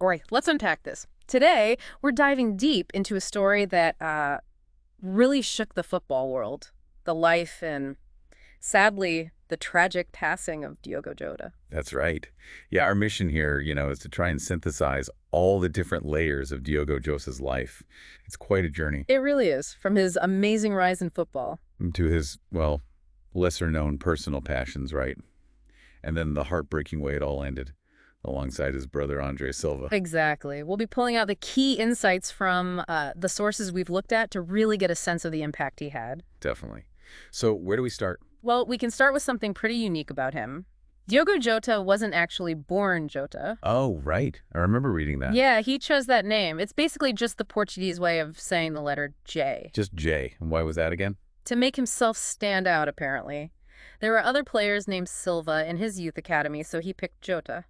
All right, let's unpack this. Today, we're diving deep into a story that really shook the football world. The life and, sadly, the tragic passing of Diogo Jota. That's right. Yeah, our mission here, is to try and synthesize all the different layers of Diogo Jota's life. It's quite a journey It really is, from his amazing rise in football. to his, well, lesser-known personal passions, right? And then the heartbreaking way it all ended, alongside his brother Andre Silva. Exactly. We'll be pulling out the key insights from the sources we've looked at to really get a sense of the impact he had. Definitely. So where do we start? Well, we can start with something pretty unique about him. Diogo Jota wasn't actually born Jota. Oh, right. I remember reading that. Yeah, he chose that name. It's basically just the Portuguese way of saying the letter J. Just Jay. And why was that again? To make himself stand out, apparently. There were other players named Silva in his youth academy, so he picked Jota.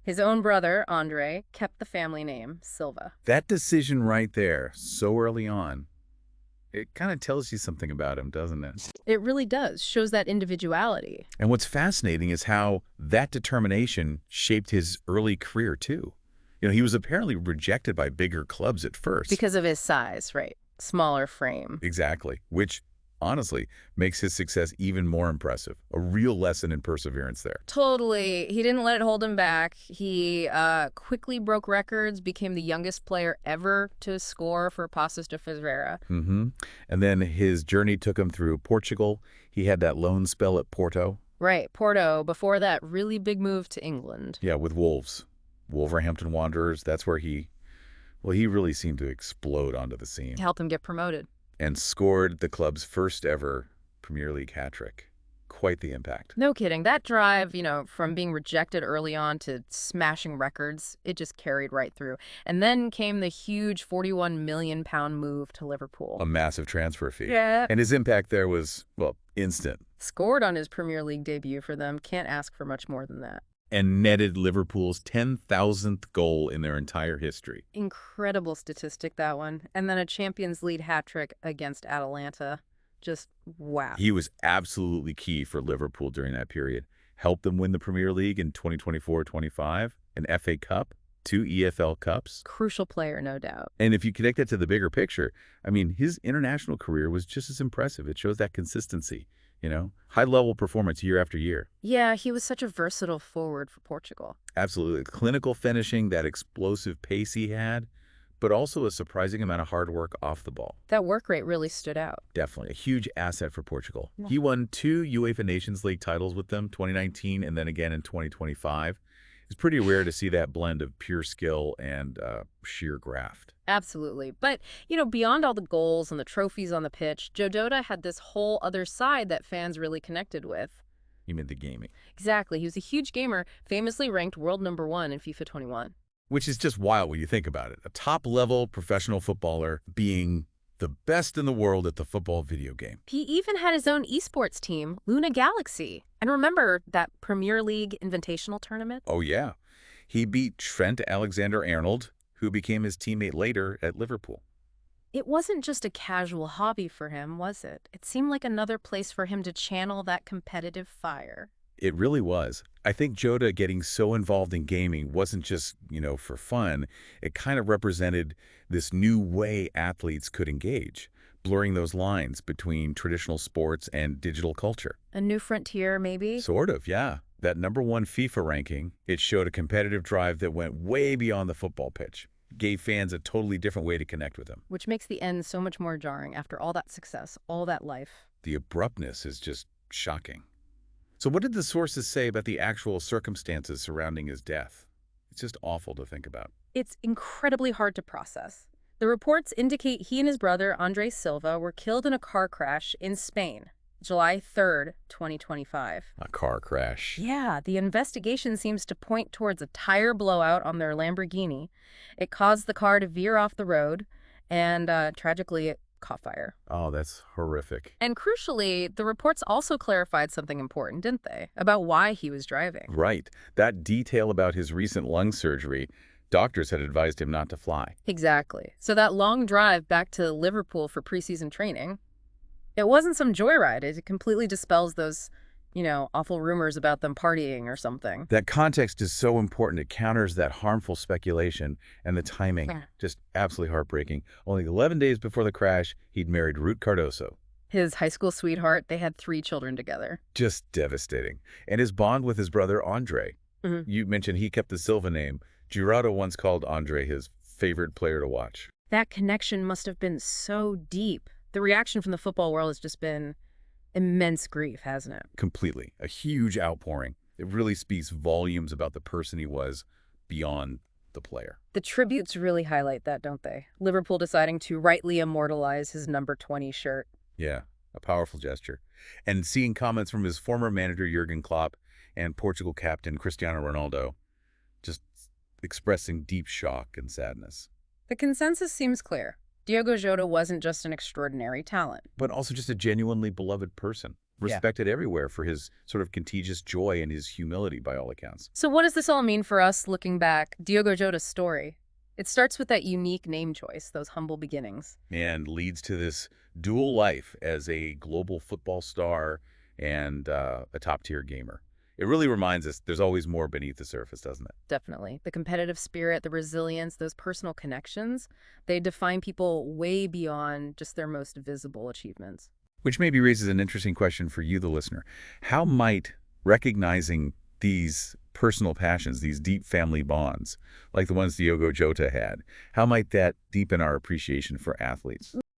His own brother, Andre, kept the family name, Silva. That decision right there, so early on, it kind of tells you something about him, doesn't it? It really does. Shows that individuality. And what's fascinating is how that determination shaped his early career, too. He was apparently rejected by bigger clubs at first. Because of his size, right? Smaller frame. Exactly, which, honestly, makes his success even more impressive. A real lesson in perseverance there. Totally. He didn't let it hold him back. He quickly broke records, became the youngest player ever to score for Passos de Ferreira. And then his journey took him through Portugal. He had that loan spell at Porto. Right, Porto. Before that, really big move to England. Yeah, with Wolves. Wolverhampton Wanderers, that's where he really seemed to explode onto the scene. Helped him get promoted. And scored the club's first ever Premier League hat-trick. Quite the impact. No kidding. That drive, from being rejected early on to smashing records, it just carried right through. And then came the huge £41 million move to Liverpool. A massive transfer fee. Yeah. And his impact there was, well, instant. Scored on his Premier League debut for them. Can't ask for much more than that. And netted Liverpool's 10,000th goal in their entire history. Incredible statistic, that one. And then a Champions League hat-trick against Atalanta. Just wow. He was absolutely key for Liverpool during that period. Helped them win the Premier League in 2024-25, an FA Cup, 2 EFL Cups. Crucial player, no doubt. And if you connect that to the bigger picture, his international career was just as impressive. It shows that consistency. High-level performance year after year. Yeah, he was such a versatile forward for Portugal. Absolutely. Clinical finishing, that explosive pace he had, but also a surprising amount of hard work off the ball. That work rate really stood out. Definitely. A huge asset for Portugal. Yeah. He won 2 UEFA Nations League titles with them, 2019 and then again in 2025. It's pretty rare to see that blend of pure skill and sheer graft. Absolutely. But, beyond all the goals and the trophies on the pitch, Jota had this whole other side that fans really connected with. You mean the gaming. Exactly. He was a huge gamer, famously ranked world #1 in FIFA 21. Which is just wild when you think about it. A top-level professional footballer being the best in the world at the football video game. He even had his own esports team, Luna Galaxy. And remember that Premier League Invitational tournament? Oh, yeah. He beat Trent Alexander-Arnold, who became his teammate later at Liverpool. It wasn't just a casual hobby for him, was it? It seemed like another place for him to channel that competitive fire. It really was. I think Jota getting so involved in gaming wasn't just, for fun. It kind of represented this new way athletes could engage, blurring those lines between traditional sports and digital culture. A new frontier, maybe? Sort of, yeah. That #1 FIFA ranking, it showed a competitive drive that went way beyond the football pitch. Gave fans a totally different way to connect with him. Which makes the end so much more jarring after all that success, all that life. The abruptness is just shocking. So what did the sources say about the actual circumstances surrounding his death? It's just awful to think about. It's incredibly hard to process. The reports indicate he and his brother, Andre Silva, were killed in a car crash in Spain, July 3rd, 2025. A car crash. Yeah, the investigation seems to point towards a tire blowout on their Lamborghini. It caused the car to veer off the road, and tragically, it caught fire. Oh, that's horrific. And crucially, the reports also clarified something important, didn't they? About why he was driving. Right. That detail about his recent lung surgery, doctors had advised him not to fly. Exactly. So that long drive back to Liverpool for preseason training, it wasn't some joyride. It completely dispels those awful rumors about them partying or something. That context is so important. It counters that harmful speculation, and the timing, Yeah. just absolutely heartbreaking. Only 11 days before the crash, he'd married Ruth Cardoso. His high school sweetheart, they had 3 children together. Just devastating. And his bond with his brother, Andre. Mhm. You mentioned he kept the Silva name. Giroud once called Andre his favorite player to watch. That connection must have been so deep. The reaction from the football world has just been immense grief, hasn't it? Completely. A huge outpouring. It really speaks volumes about the person he was beyond the player. The tributes really highlight that, don't they? Liverpool deciding to rightly immortalize his number 20 shirt. Yeah, a powerful gesture. And seeing comments from his former manager, Jurgen Klopp, and Portugal captain Cristiano Ronaldo, just expressing deep shock and sadness. The consensus seems clear. Diogo Jota wasn't just an extraordinary talent. But also just a genuinely beloved person, respected everywhere for his sort of contagious joy and his humility by all accounts. So what does this all mean for us looking back? Diogo Jota's story. It starts with that unique name choice, those humble beginnings. And leads to this dual life as a global football star and a top-tier gamer. It really reminds us there's always more beneath the surface, doesn't it? Definitely. The competitive spirit, the resilience, those personal connections, they define people way beyond just their most visible achievements. Which maybe raises an interesting question for you, the listener. How might recognizing these personal passions, these deep family bonds, like the ones Diogo Jota had, how might that deepen our appreciation for athletes?